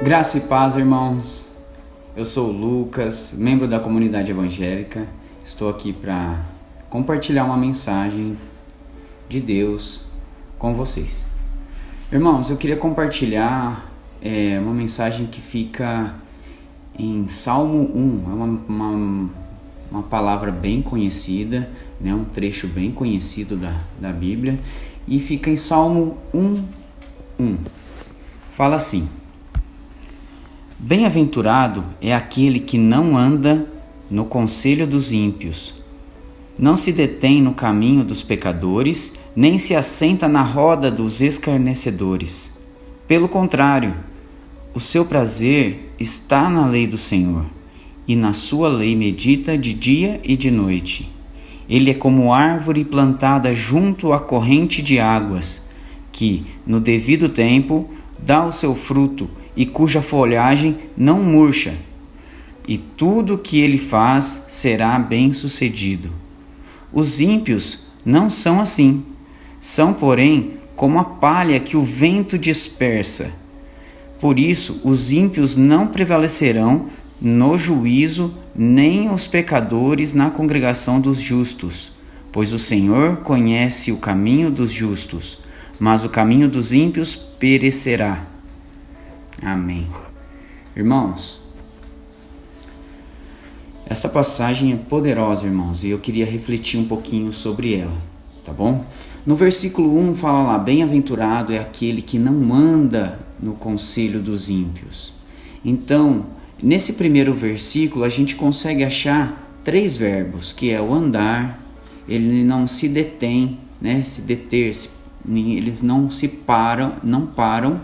Graça e paz, irmãos. Eu sou o Lucas, membro da comunidade evangélica. Estou aqui para compartilhar uma mensagem de Deus com vocês. Irmãos, eu queria compartilhar uma mensagem que fica em Salmo 1. É uma palavra bem conhecida, né? Um trecho bem conhecido da Bíblia. E fica em Salmo 1:1. Fala assim: Bem-aventurado é aquele que não anda no conselho dos ímpios, não se detém no caminho dos pecadores, nem se assenta na roda dos escarnecedores. Pelo contrário, o seu prazer está na lei do Senhor, e na sua lei medita de dia e de noite. Ele é como árvore plantada junto à corrente de águas, que, no devido tempo, dá o seu fruto e cuja folhagem não murcha, e tudo que ele faz será bem-sucedido. Os ímpios não são assim, são, porém, como a palha que o vento dispersa. Por isso, os ímpios não prevalecerão no juízo, nem os pecadores na congregação dos justos, pois o Senhor conhece o caminho dos justos, mas o caminho dos ímpios perecerá. Amém. Irmãos, essa passagem é poderosa, irmãos, e eu queria refletir um pouquinho sobre ela, tá bom? No versículo 1 fala lá: bem-aventurado é aquele que não anda no conselho dos ímpios. Então, nesse primeiro versículo, a gente consegue achar 3 verbos, que é o andar, ele não se detém, né? Se deter, eles não param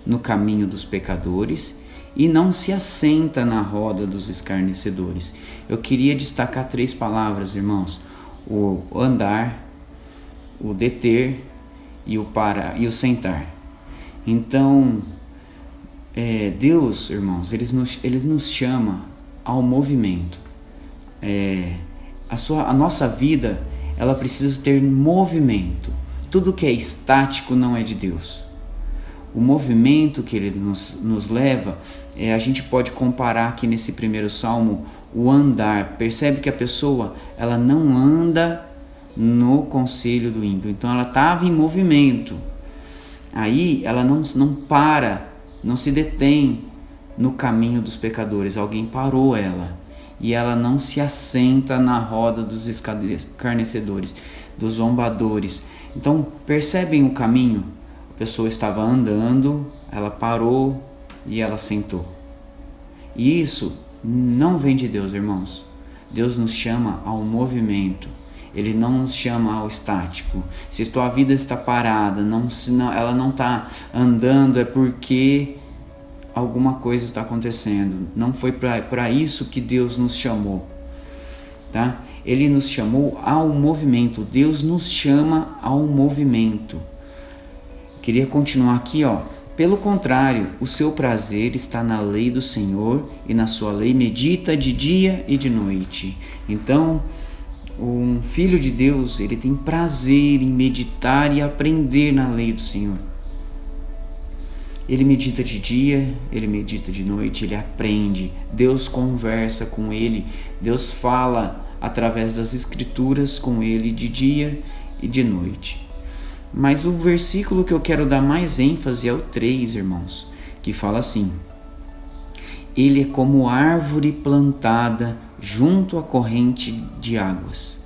no caminho dos pecadores e não se assenta na roda dos escarnecedores. Eu queria destacar 3 palavras, irmãos: o andar, o deter e o parar e o sentar. Então, Deus, irmãos, ele nos chama ao movimento. A nossa vida, ela precisa ter movimento. Tudo que é estático não é de Deus. O movimento que ele nos leva, a gente pode comparar aqui nesse primeiro salmo o andar. Percebe que a pessoa, ela não anda no conselho do ímpio. Então ela estava em movimento. Aí ela não para, não se detém no caminho dos pecadores. Alguém parou ela. E ela não se assenta na roda dos escarnecedores, dos zombadores. Então percebem o caminho? A pessoa estava andando, ela parou e ela sentou. E isso não vem de Deus, irmãos. Deus nos chama ao movimento. Ele não nos chama ao estático. Se tua vida está parada, ela não está andando, é porque alguma coisa está acontecendo. Não foi para isso que Deus nos chamou, tá? Ele nos chamou ao movimento. Deus nos chama ao movimento. Queria continuar aqui, ó. Pelo contrário, o seu prazer está na lei do Senhor, e na sua lei medita de dia e de noite. Então, um filho de Deus, ele tem prazer em meditar e aprender na lei do Senhor. Ele medita de dia, ele medita de noite, ele aprende. Deus conversa com ele, Deus fala através das escrituras com ele de dia e de noite. Mas o versículo que eu quero dar mais ênfase é o 3, irmãos, que fala assim: ele é como árvore plantada junto à corrente de águas,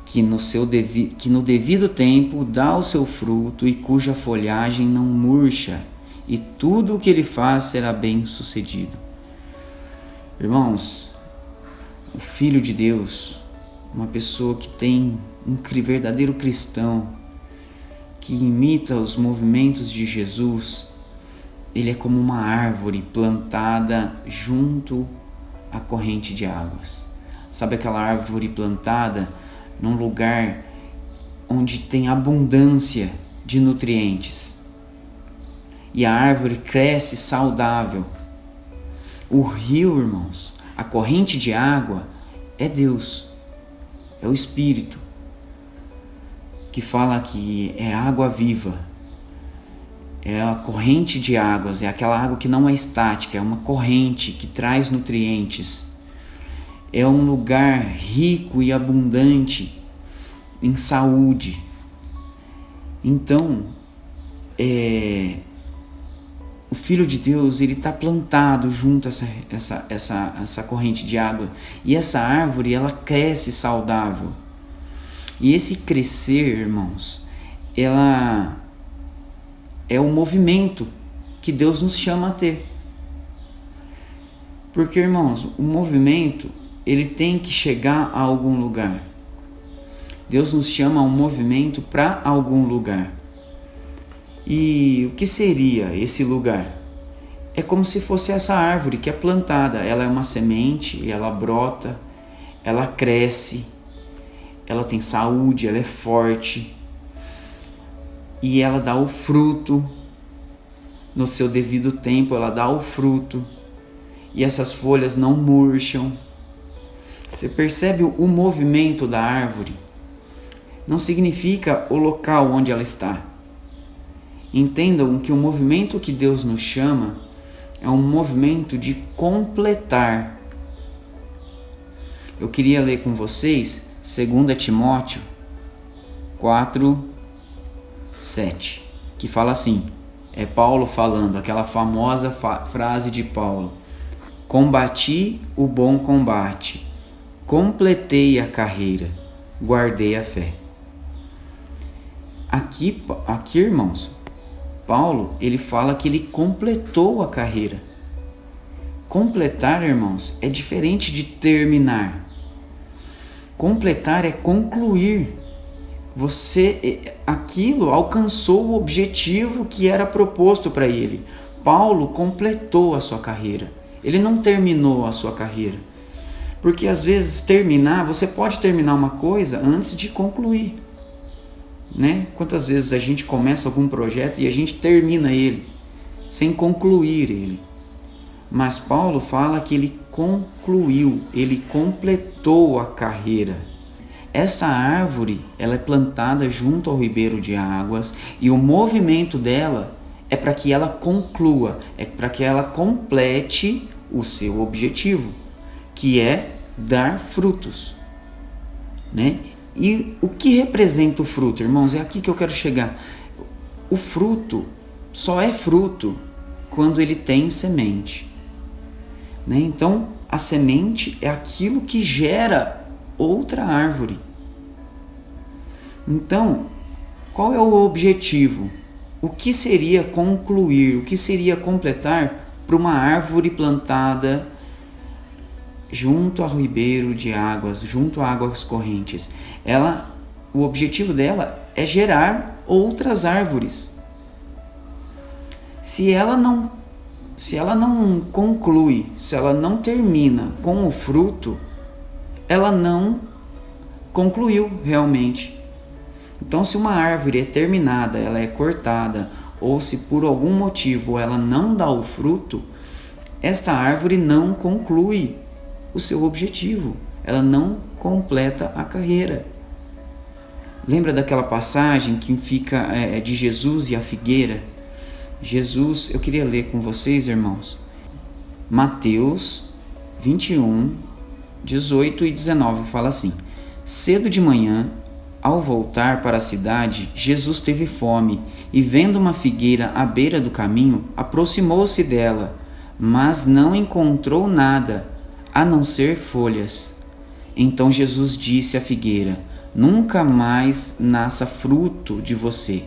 que no devido tempo dá o seu fruto e cuja folhagem não murcha, e tudo o que ele faz será bem sucedido. Irmãos, o Filho de Deus, uma pessoa que tem um verdadeiro cristão, que imita os movimentos de Jesus, ele é como uma árvore plantada junto à corrente de águas. Sabe aquela árvore plantada num lugar onde tem abundância de nutrientes? E a árvore cresce saudável. O rio, irmãos, a corrente de água é Deus, é o Espírito, que fala que é água viva. é a corrente de águas, é aquela água que não é estática, é uma corrente que traz nutrientes. É um lugar rico e abundante em saúde. Então, o Filho de Deus, ele está plantado junto a essa corrente de água. E essa árvore, ela cresce saudável. E esse crescer, irmãos, ela é o movimento que Deus nos chama a ter. Porque, irmãos, o movimento, ele tem que chegar a algum lugar. Deus nos chama a um movimento para algum lugar. E o que seria esse lugar? É como se fosse essa árvore que é plantada. Ela é uma semente, ela brota, ela cresce, ela tem saúde, ela é forte. E ela dá o fruto. No seu devido tempo, ela dá o fruto. E essas folhas não murcham. Você percebe o movimento da árvore? Não significa o local onde ela está. Entendam que o movimento que Deus nos chama é um movimento de completar. Eu queria ler com vocês 2 Timóteo 4:7, que fala assim, é Paulo falando, aquela famosa frase de Paulo: combati o bom combate, completei a carreira, guardei a fé. Aqui, irmãos, Paulo, ele fala que ele completou a carreira. Completar, irmãos, é diferente de terminar. Completar é concluir. Aquilo alcançou o objetivo que era proposto para ele. Paulo completou a sua carreira. Ele não terminou a sua carreira. Porque às vezes você pode terminar uma coisa antes de concluir. Né? Quantas vezes a gente começa algum projeto e a gente termina ele sem concluir ele. Mas Paulo fala que ele concluiu, ele completou a carreira. Essa árvore, ela é plantada junto ao ribeiro de águas e o movimento dela é para que ela conclua, é para que ela complete o seu objetivo, que é dar frutos, né? E o que representa o fruto, irmãos? É aqui que eu quero chegar. O fruto só é fruto quando ele tem semente, né? Então, a semente é aquilo que gera outra árvore. Então, qual é o objetivo? O que seria concluir? O que seria completar para uma árvore plantada junto ao ribeiro de águas, junto a águas correntes? O objetivo dela é gerar outras árvores. Se ela não conclui, se ela não termina com o fruto, ela não concluiu realmente. Então, se uma árvore é terminada, ela é cortada, ou se por algum motivo ela não dá o fruto, esta árvore não conclui o seu objetivo, ela não completa a carreira. Lembra daquela passagem que fica de Jesus e a figueira? Jesus, eu queria ler com vocês, irmãos, Mateus 21, 18 e 19, fala assim: cedo de manhã, ao voltar para a cidade, Jesus teve fome e, vendo uma figueira à beira do caminho, aproximou-se dela, mas não encontrou nada, a não ser folhas. Então Jesus disse à figueira: nunca mais nasça fruto de você.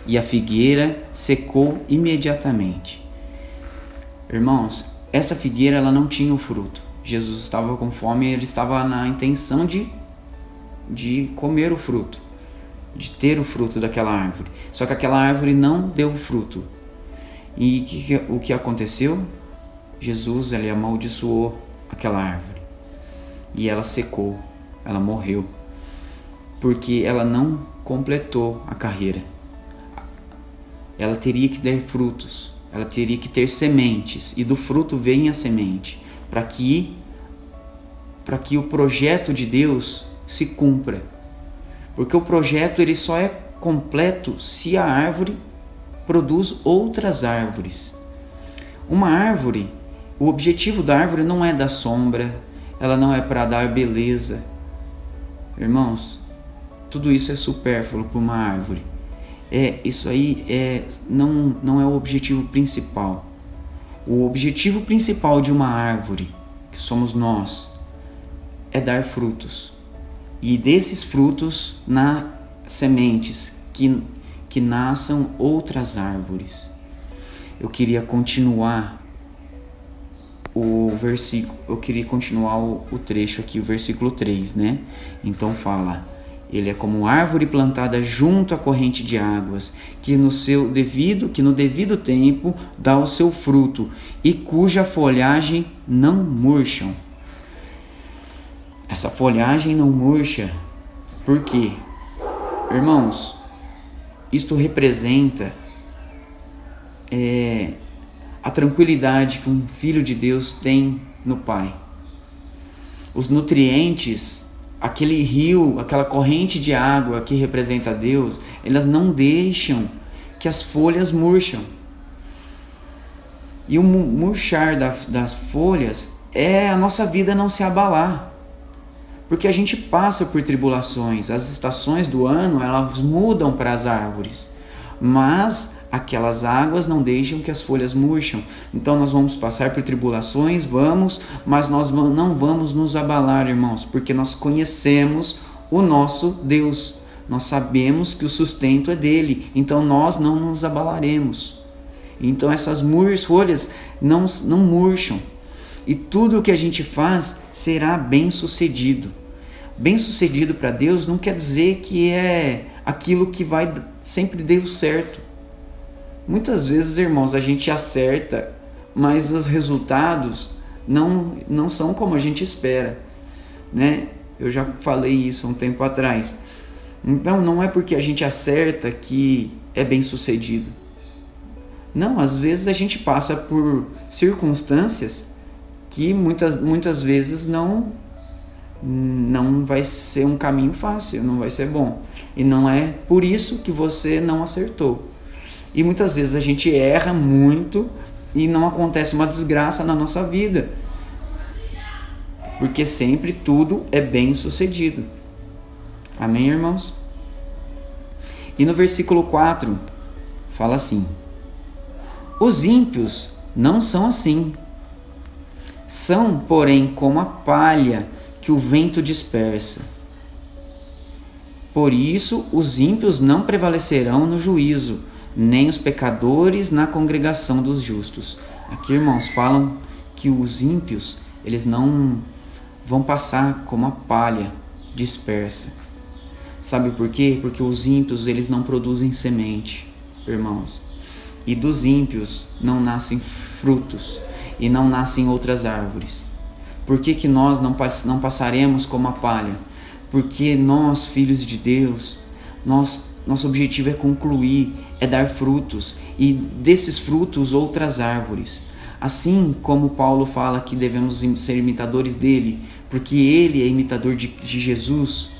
E a figueira secou imediatamente. Irmãos, essa figueira ela não tinha o fruto. Jesus estava com fome e ele estava na intenção de comer o fruto, de ter o fruto daquela árvore. Só que aquela árvore não deu fruto. E o que aconteceu? Jesus ele amaldiçoou aquela árvore. E ela secou, ela morreu. Porque ela não completou a carreira. Ela teria que dar frutos, ela teria que ter sementes, e do fruto vem a semente, para que o projeto de Deus se cumpra. Porque o projeto ele só é completo se a árvore produz outras árvores. Uma árvore, o objetivo da árvore não é dar sombra, ela não é para dar beleza. Irmãos, tudo isso é supérfluo para uma árvore. Isso aí não é o objetivo principal. O objetivo principal de uma árvore, que somos nós, é dar frutos. E desses frutos, sementes que nasçam outras árvores. Eu queria continuar o versículo, o trecho aqui, o versículo 3, né? Então fala: ele é como árvore plantada junto à corrente de águas, que no devido tempo dá o seu fruto, e cuja folhagem não murcham. Essa folhagem não murcha. Por quê? Irmãos, isto representa a tranquilidade que um filho de Deus tem no Pai. Os nutrientes, aquele rio, aquela corrente de água que representa Deus, elas não deixam que as folhas murcham. E o murchar das folhas é a nossa vida não se abalar. Porque a gente passa por tribulações. As estações do ano, elas mudam para as árvores. Mas aquelas águas não deixam que as folhas murcham. Então nós vamos passar por tribulações, mas nós não vamos nos abalar, irmãos, porque nós conhecemos o nosso Deus. Nós sabemos que o sustento é dele, então nós não nos abalaremos. Então essas folhas não murcham. E tudo o que a gente faz será bem sucedido. Bem sucedido para Deus não quer dizer que é aquilo que vai sempre deu certo. Muitas vezes, irmãos, a gente acerta, mas os resultados não são como a gente espera, né? Eu já falei isso há um tempo atrás. Então, não é porque a gente acerta que é bem sucedido. Não, às vezes a gente passa por circunstâncias que muitas vezes não vai ser um caminho fácil, não vai ser bom. E não é por isso que você não acertou. E muitas vezes a gente erra muito e não acontece uma desgraça na nossa vida. Porque sempre tudo é bem sucedido. Amém, irmãos? E no versículo 4, fala assim: os ímpios não são assim. São, porém, como a palha que o vento dispersa. Por isso, os ímpios não prevalecerão no juízo, nem os pecadores na congregação dos justos. Aqui, irmãos, falam que os ímpios, eles não vão passar como a palha dispersa. Sabe por quê? Porque os ímpios, eles não produzem semente, irmãos. E dos ímpios não nascem frutos e não nascem outras árvores. Por que nós não passaremos como a palha? Porque nós, filhos de Deus, nosso objetivo é concluir, é dar frutos, e desses frutos outras árvores. Assim como Paulo fala que devemos ser imitadores dele, porque ele é imitador de Jesus,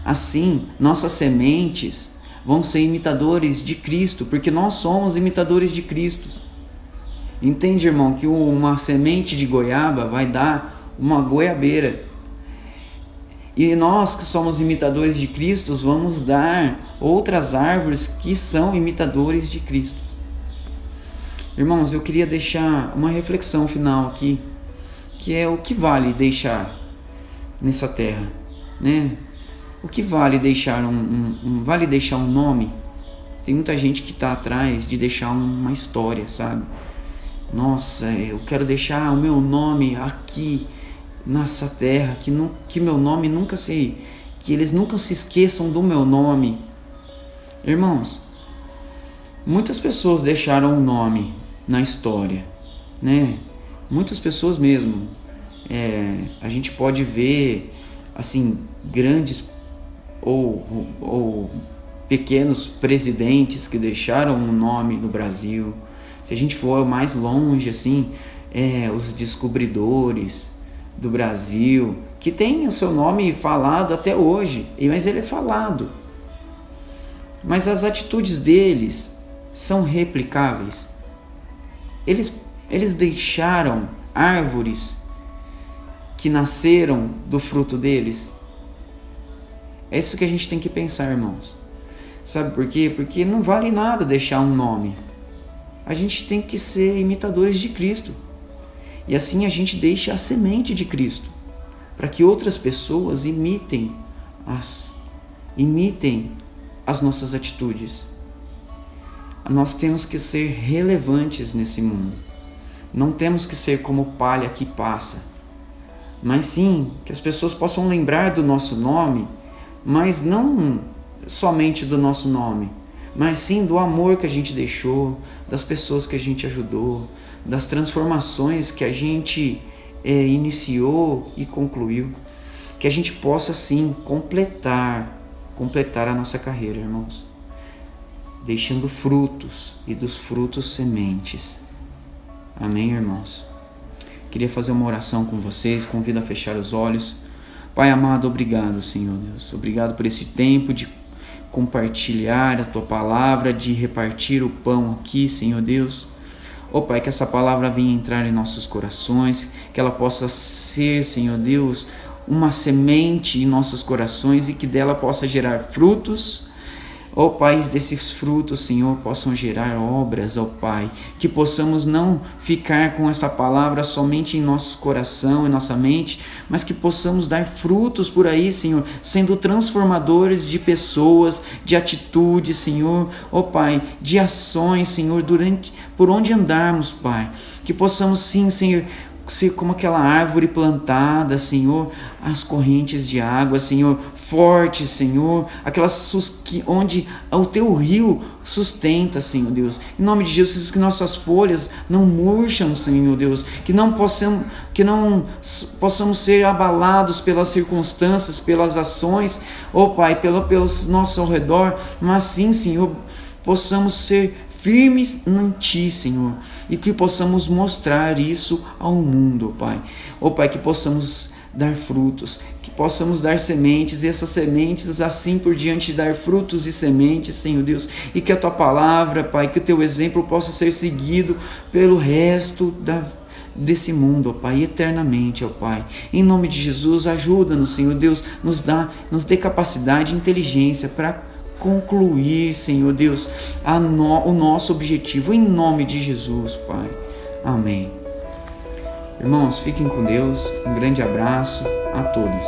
assim nossas sementes vão ser imitadores de Cristo, porque nós somos imitadores de Cristo. Entende, irmão, que uma semente de goiaba vai dar uma goiabeira. E nós que somos imitadores de Cristo, vamos dar outras árvores que são imitadores de Cristo. Irmãos, eu queria deixar uma reflexão final aqui, que é o que vale deixar nessa terra, né? O que vale deixar vale deixar um nome? Tem muita gente que está atrás de deixar uma história, sabe? Nossa, eu quero deixar o meu nome aqui nessa terra, que meu nome que eles nunca se esqueçam do meu nome. Irmãos, muitas pessoas deixaram um nome na história, né? Muitas pessoas mesmo. A gente pode ver, assim, grandes ou pequenos presidentes que deixaram um nome no Brasil. Se a gente for mais longe, assim, os descobridores do Brasil, que tem o seu nome falado até hoje, mas ele é falado. Mas as atitudes deles são replicáveis? Eles deixaram árvores que nasceram do fruto deles? É isso que a gente tem que pensar, irmãos. Sabe por quê? Porque não vale nada deixar um nome. A gente tem que ser imitadores de Cristo. E assim a gente deixa a semente de Cristo, para que outras pessoas imitem as nossas atitudes. Nós temos que ser relevantes nesse mundo. Não temos que ser como palha que passa, mas sim que as pessoas possam lembrar do nosso nome, mas não somente do nosso nome, mas sim do amor que a gente deixou, das pessoas que a gente ajudou, das transformações que a gente iniciou e concluiu. Que a gente possa sim completar a nossa carreira, irmãos, deixando frutos, e dos frutos sementes. Amém, irmãos? Queria fazer uma oração com vocês, convido a fechar os olhos. Pai amado, obrigado, Senhor Deus, obrigado por esse tempo de compartilhar a Tua palavra, de repartir o pão aqui, Senhor Deus. Pai, que essa palavra venha entrar em nossos corações, que ela possa ser, Senhor Deus, uma semente em nossos corações e que dela possa gerar frutos. Pai, desses frutos, Senhor, possam gerar obras, Pai, que possamos não ficar com esta palavra somente em nosso coração, em nossa mente, mas que possamos dar frutos por aí, Senhor, sendo transformadores de pessoas, de atitudes, Senhor, Pai, de ações, Senhor, por onde andarmos, Pai, que possamos sim, Senhor, ser como aquela árvore plantada, Senhor, às correntes de água, Senhor, forte, Senhor, onde o Teu rio sustenta, Senhor Deus. Em nome de Jesus, que nossas folhas não murcham, Senhor Deus, que não possamos ser abalados pelas circunstâncias, pelas ações, Pai, pelos nossos ao redor, mas sim, Senhor, possamos ser firmes em Ti, Senhor, e que possamos mostrar isso ao mundo, Pai. Pai, que possamos dar frutos, que possamos dar sementes, e essas sementes assim por diante dar frutos e sementes, Senhor Deus, e que a Tua palavra, Pai, que o Teu exemplo possa ser seguido pelo resto desse mundo, Pai, eternamente, Pai. Em nome de Jesus, ajuda-nos, Senhor Deus, nos dê capacidade e inteligência para concluir, Senhor Deus, o nosso objetivo, em nome de Jesus, Pai. Amém. Irmãos, fiquem com Deus, um grande abraço a todos.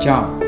Tchau.